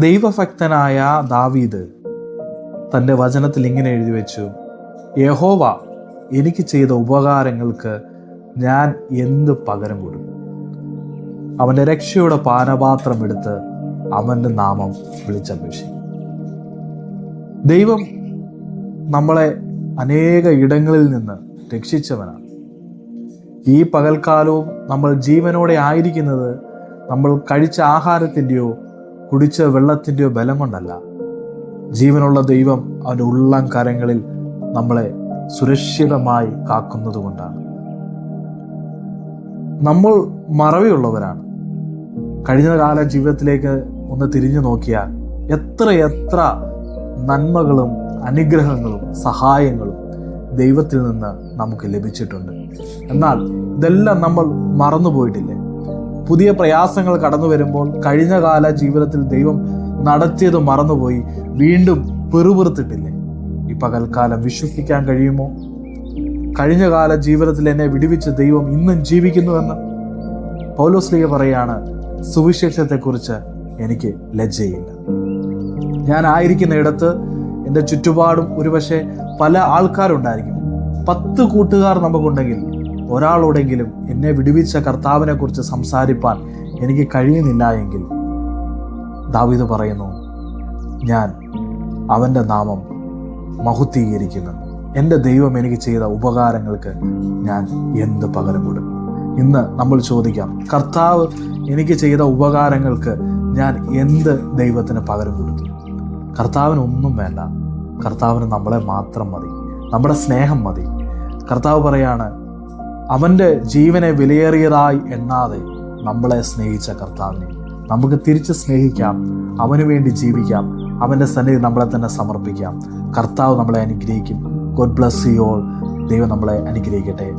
ദൈവഭക്തനായ ദാവീദ് തൻ്റെ വചനത്തിൽ ഇങ്ങനെ എഴുതി വെച്ചു: യഹോവ എനിക്ക് ചെയ്ത ഉപകാരങ്ങൾക്ക് ഞാൻ എന്ത് പകരം കൊടുക്കും? അവൻ്റെ രക്ഷയുടെ പാനപാത്രം എടുത്ത് അവൻ്റെ നാമം വിളിച്ചപേക്ഷിക്കും. ദൈവം നമ്മളെ അനേക ഇടങ്ങളിൽ നിന്ന് രക്ഷിച്ചവനാണ്. ഈ പകൽക്കാലവും നമ്മൾ ജീവനോടെ ആയിരിക്കുന്നത് നമ്മൾ കഴിച്ച ആഹാരത്തിൻ്റെയോ കുടിച്ച വെള്ളത്തിൻ്റെയോ ബലം കൊണ്ടല്ല. ജീവനുള്ള ദൈവം അവൻ്റെ ഉള്ളം കരങ്ങളിൽ നമ്മളെ സുരക്ഷിതമായി കാക്കുന്നത് കൊണ്ടാണ്. നമ്മൾ മറവിയുള്ളവരാണ്. കഴിഞ്ഞ കാല ജീവിതത്തിലേക്ക് ഒന്ന് തിരിഞ്ഞു നോക്കിയാൽ എത്ര നന്മകളും അനുഗ്രഹങ്ങളും സഹായങ്ങളും ദൈവത്തിൽ നിന്ന് നമുക്ക് ലഭിച്ചിട്ടുണ്ട്. എന്നാൽ ഇതെല്ലാം നമ്മൾ മറന്നുപോയിട്ടില്ലേ? പുതിയ പ്രയാസങ്ങൾ കടന്നു വരുമ്പോൾ കഴിഞ്ഞ കാല ജീവിതത്തിൽ ദൈവം നടത്തിയത് മറന്നുപോയി വീണ്ടും പെറുപെറുത്തിട്ടില്ലേ? ഈ പകൽക്കാലം വിശ്വസിക്കാൻ കഴിയുമോ? കഴിഞ്ഞ കാല ജീവിതത്തിൽ എന്നെ വിടുവിച്ച ദൈവം ഇന്നും ജീവിക്കുന്നുവെന്ന് പൗലോസ്ലീഹ പറയാണ്, സുവിശേഷത്തെക്കുറിച്ച് എനിക്ക് ലജ്ജയില്ല. ഞാൻ ആയിരിക്കുന്ന ഇടത്ത് എൻ്റെ ചുറ്റുപാടും ഒരുപക്ഷെ പല ആൾക്കാരുണ്ടായിരിക്കും. 10 കൂട്ടുകാർ നമുക്കുണ്ടെങ്കിൽ ഒരാളോടെങ്കിലും എന്നെ വിടുവിച്ച കർത്താവിനെ കുറിച്ച് സംസാരിപ്പാൻ എനിക്ക് കഴിയുന്നില്ല എങ്കിൽ ദാവീദ് പറയുന്നു, ഞാൻ അവൻ്റെ നാമം മഹത്വീകരിക്കുന്നു. എൻ്റെ ദൈവം എനിക്ക് ചെയ്ത ഉപകാരങ്ങൾക്ക് ഞാൻ എന്ത് പകരം കൊടുക്കും? ഇന്ന് നമ്മൾ ചോദിക്കാം, കർത്താവ് എനിക്ക് ചെയ്ത ഉപകാരങ്ങൾക്ക് ഞാൻ എന്ത് ദൈവത്തിന് പകരം കൊടുത്തു? കർത്താവിന് ഒന്നും വേണ്ട. കർത്താവിന് നമ്മളെ മാത്രം മതി, നമ്മുടെ സ്നേഹം മതി. കർത്താവ് പറയാണ്, അവൻ്റെ ജീവനെ വിലയേറിയതായി എണ്ണാതെ നമ്മളെ സ്നേഹിച്ച കർത്താവിനെ നമുക്ക് തിരിച്ച് സ്നേഹിക്കാം, അവന് വേണ്ടി ജീവിക്കാം, അവൻ്റെ സന്നിധി നമ്മളെ തന്നെ സമർപ്പിക്കാം. കർത്താവ് നമ്മളെ അനുഗ്രഹിക്കും. God bless you all. ദൈവം നമ്മളെ അനുഗ്രഹിക്കട്ടെ.